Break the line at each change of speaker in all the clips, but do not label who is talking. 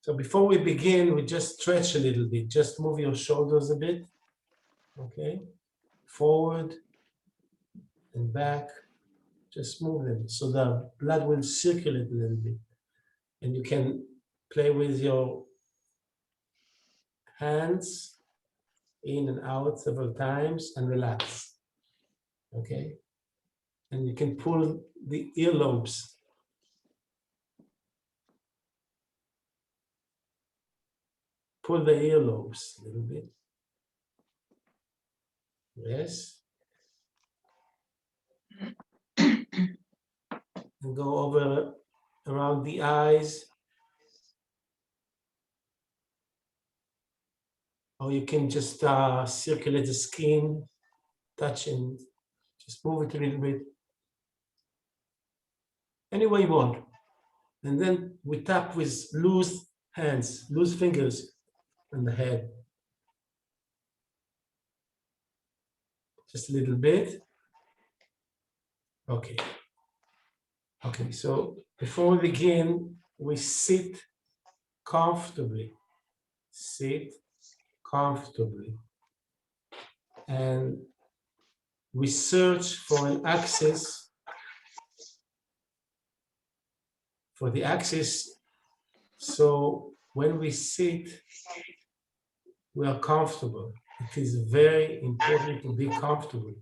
So before we begin, we just stretch a little bit. Just move your shoulders a bit. Okay? Forward and back. Just move them so the blood will circulate a little bit. And you can play with your hands in and out several times and relax. Okay? And you can pull the earlobes. Pull the earlobes a little bit. Yes. And go over around the eyes. Or you can just circulate the skin, touch and just move it a little bit. Any way you want. And then we tap with loose hands, loose fingers on the head. Just a little bit. Okay. Okay, so before we begin, we sit comfortably. Sit comfortably. And we search for an axis, for the axis. So when we sit, we are comfortable. It is very important to be comfortable.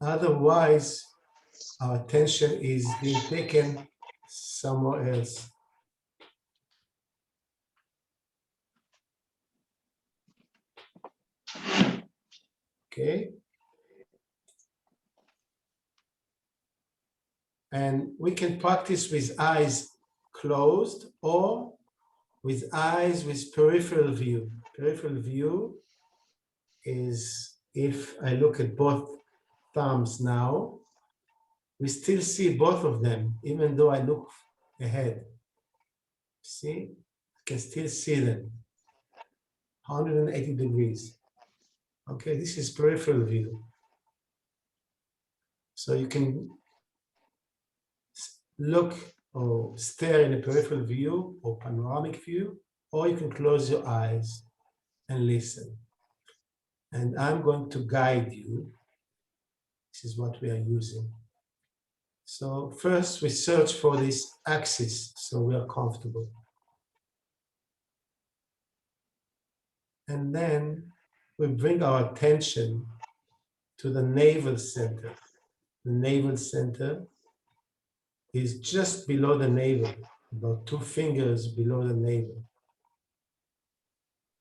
Otherwise, our attention is being taken somewhere else. Okay? And we can practice with eyes closed or with eyes with peripheral view. Peripheral view is if I look at both thumbs now, we still see both of them, even though I look ahead. See? I can still see them. 180 degrees. Okay, this is peripheral view. So you can look or stare in a peripheral view or panoramic view, or you can close your eyes and listen. And I'm going to guide you. This is what we are using. So first we search for this axis so we are comfortable. And then we bring our attention to the navel center. The navel center is just below the navel, about 2 fingers below the navel.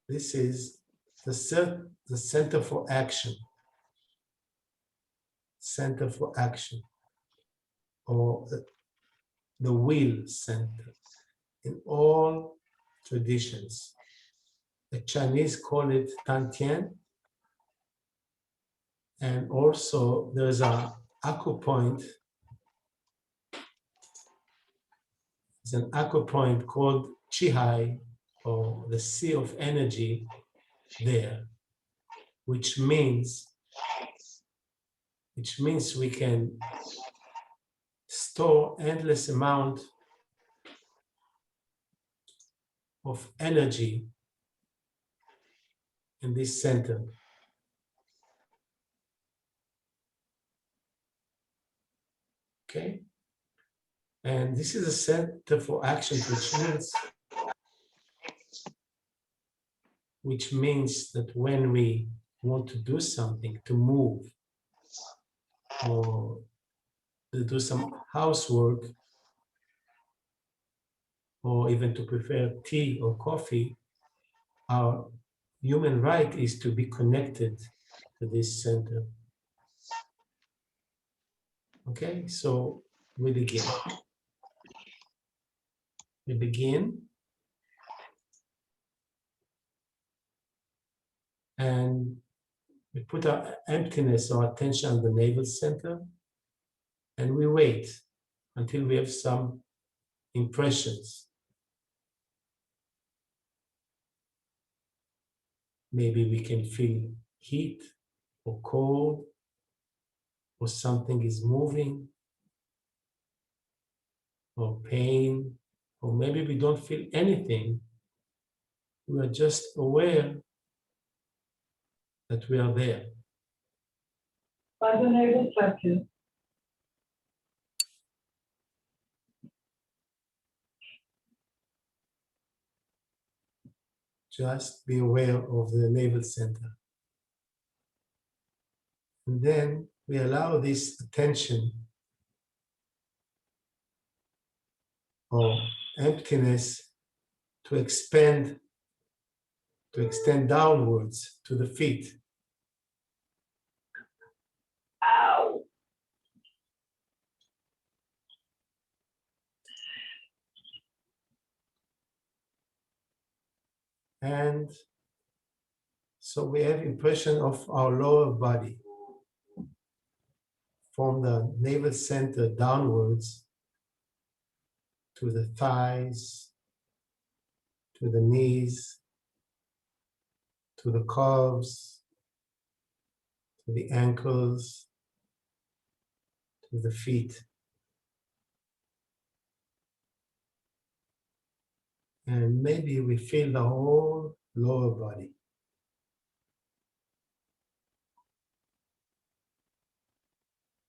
This is the center for action. Center for action. Or the will center. In all traditions. The Chinese call it Tantien. And also there's an acupoint. It's an acupoint called Qihai, or the sea of energy there, which means we can store endless amount of energy in this center. Okay? And this is a center for action, which means that when we want to do something, to move, or to do some housework, or even to prepare tea or coffee, our human right is to be connected to this center. Okay, so we begin. We begin. And we put our emptiness or attention on the navel center, and we wait until we have some impressions. Maybe we can feel heat or cold, or something is moving, or pain or maybe we don't feel anything. We are just aware that we are there.
By the navel center.
Just be aware of the navel center. And then we allow this attention or emptiness to expand, to extend downwards to the feet.
Ow.
And so we have impression of our lower body from the navel center downwards to the thighs, to the knees, to the calves, to the ankles, to the feet. And maybe we feel the whole lower body.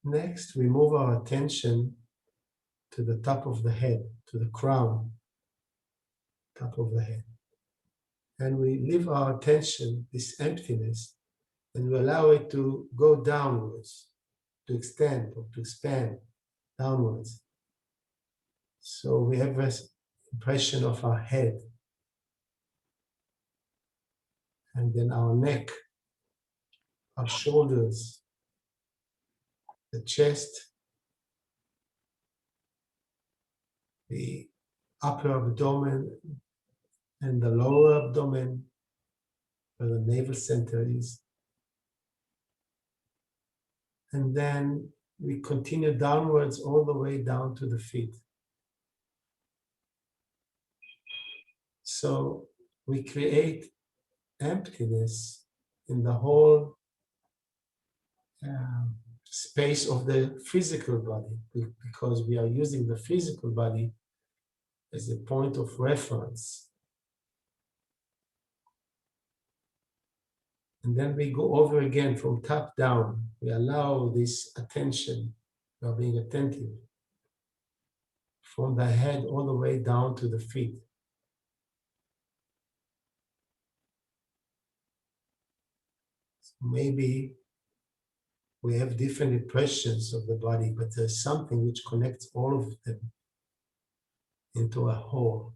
Next, we move our attention to the top of the head, to the crown, top of the head. And we leave our attention, this emptiness, and we allow it to go downwards, to extend or to expand downwards. So we have this impression of our head, and then our neck, our shoulders, the chest, the upper abdomen, and the lower abdomen, where the navel center is. And then we continue downwards all the way down to the feet. So we create emptiness in the whole space of the physical body, because we are using the physical body as a point of reference. And then we go over again from top down. We allow this attention, we are being attentive, from the head all the way down to the feet. So maybe we have different impressions of the body, but there's something which connects all of them into a whole.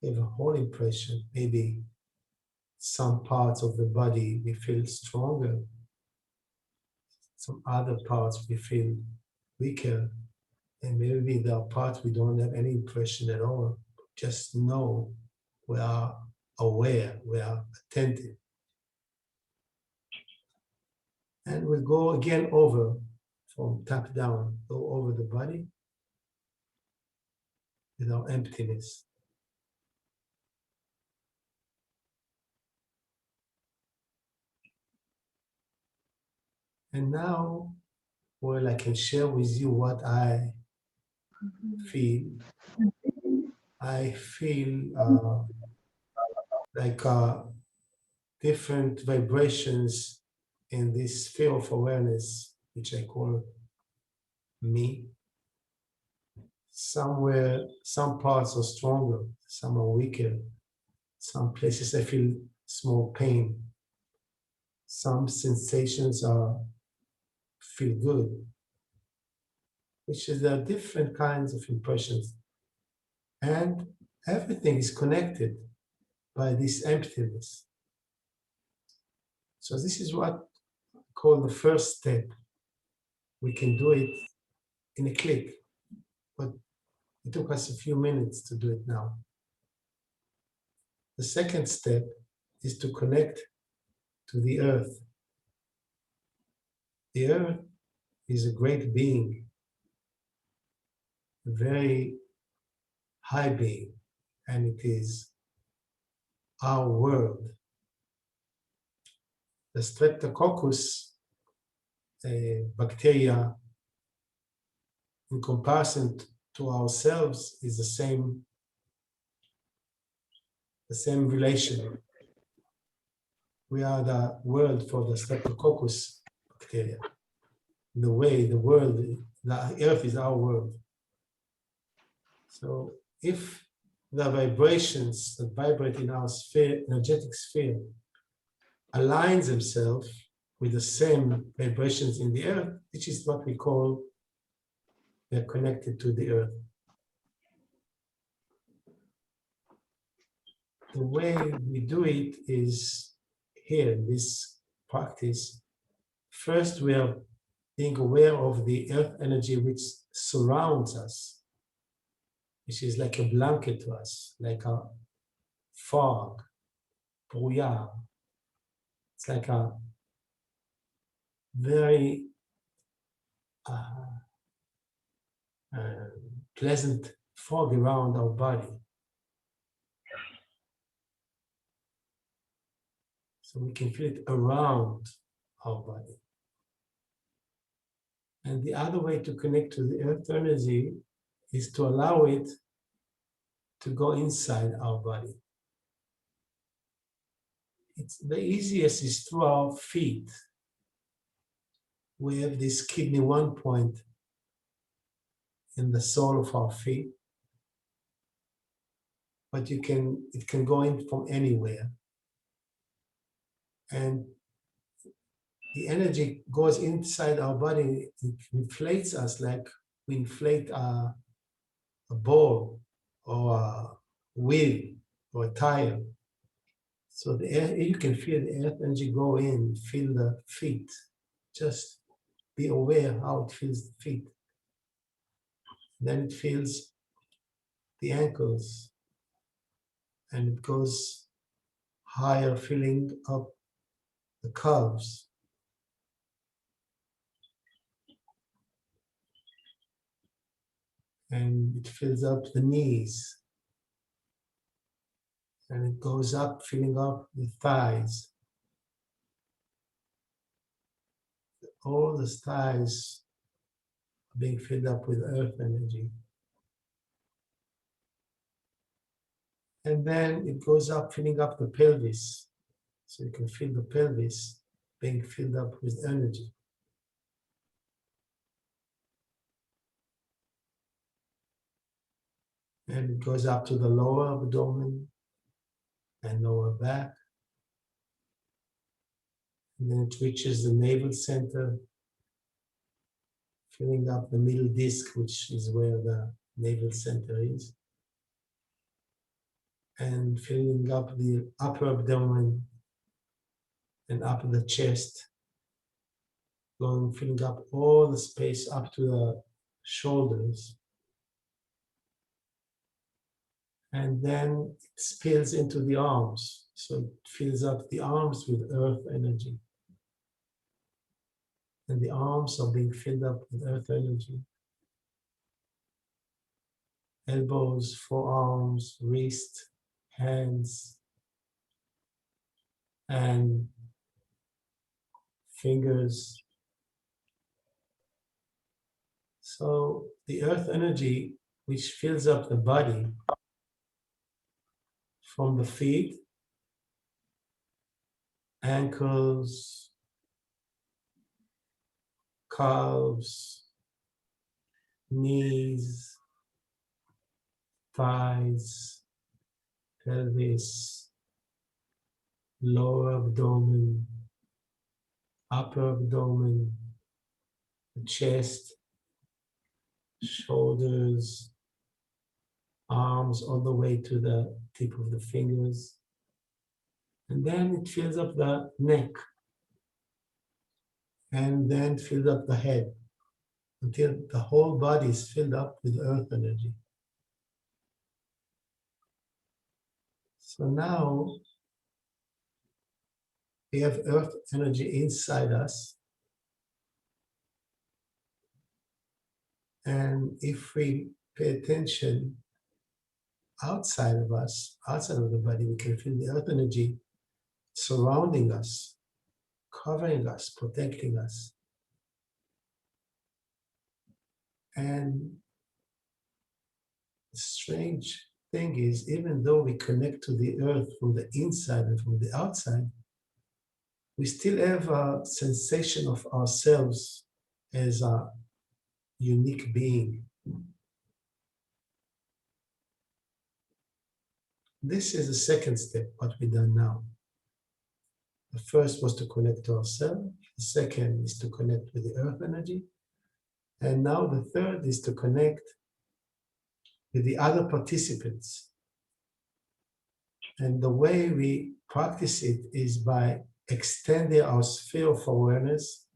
We have a whole impression. Maybe some parts of the body we feel stronger, some other parts we feel weaker, and maybe there are parts we don't have any impression at all. Just know we are aware, we are attentive. And we'll go again over from top down, go over the body with our emptiness. And now, well, I can share with you what I feel. I feel like different vibrations in this sphere of awareness, which I call me. Somewhere, some parts are stronger, some are weaker. Some places I feel small pain. Some sensations feel good, which is there are different kinds of impressions. And everything is connected by this emptiness. So this is what I call the first step. We can do it in a click, but it took us a few minutes to do it now. The second step is to connect to the earth. The earth is a great being, a very high being, and it is our world. The Streptococcus bacteria, in comparison to ourselves is the same relation. We are the world for the Streptococcus bacteria. In the way the world, the earth is our world. So if the vibrations that vibrate in our sphere, energetic sphere, aligns themselves with the same vibrations in the earth, which is what we call they're connected to the earth. The way we do it is here in this practice. First, we are being aware of the earth energy which surrounds us, which is like a blanket to us, like a fog, brouillard. It's like a very pleasant fog around our body. So we can feel it around our body. And the other way to connect to the earth energy is to allow it to go inside our body. It's the easiest is through our feet. We have this kidney 1 point in the sole of our feet, but it can go in from anywhere. And the energy goes inside our body, it inflates us like we inflate a ball or a wheel or a tire. So the air, you can feel the earth energy go in, feel the feet. Just be aware how it feels the feet. Then it feels the ankles, and it goes higher, filling up the calves. And it fills up the knees. And it goes up, filling up the thighs. All the thighs are being filled up with earth energy. And then it goes up, filling up the pelvis. So you can feel the pelvis being filled up with energy. And it goes up to the lower abdomen and lower back. And then it reaches the navel center, filling up the middle disc, which is where the navel center is. And filling up the upper abdomen and up the chest, filling up all the space up to the shoulders. And then it spills into the arms. So it fills up the arms with earth energy. And the arms are being filled up with earth energy. Elbows, forearms, wrist, hands, and fingers. So the earth energy, which fills up the body from the feet, ankles, calves, knees, thighs, pelvis, lower abdomen, upper abdomen, the chest, shoulders, arms all the way to the tip of the fingers. And then it fills up the neck. And then fills up the head until the whole body is filled up with earth energy. So now we have earth energy inside us. And if we pay attention outside of us, outside of the body, we can feel the earth energy surrounding us, covering us, protecting us. And The strange thing is, even though we connect to the earth from the inside and from the outside, we still have a sensation of ourselves as a unique being. This is the second step, what we've done now. The first was to connect to ourselves. The second is to connect with the earth energy. And now the third is to connect with the other participants. And the way we practice it is by extending our sphere of awareness,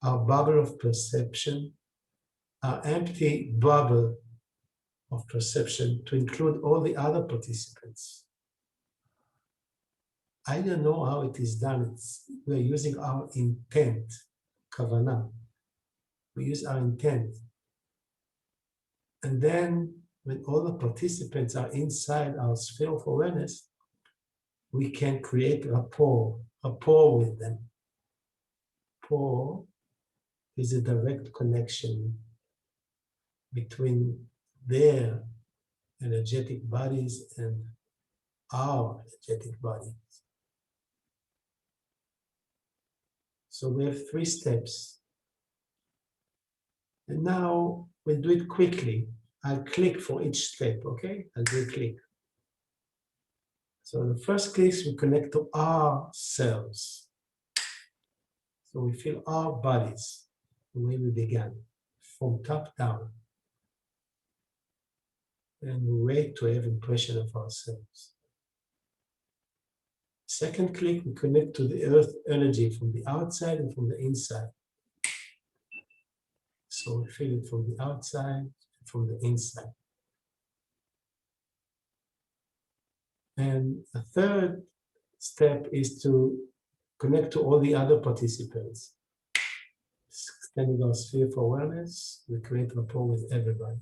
our bubble of perception, our empty bubble of perception to include all the other participants. I don't know how it is done. We're using our intent, kavanah. We use our intent. And then when all the participants are inside our sphere of awareness, we can create rapport with them. Rapport is a direct connection between their energetic bodies and our energetic bodies. So we have 3 steps. And now we'll do it quickly. I'll click for each step, okay? I'll do a click. So the first click, we connect to ourselves. So we feel our bodies, the way we began, from top down. And we wait to have impression of ourselves. Second click, we connect to the earth energy from the outside and from the inside. So we feel it from the outside and from the inside. And the third step is to connect to all the other participants. Extending our sphere of awareness, we create rapport with everybody.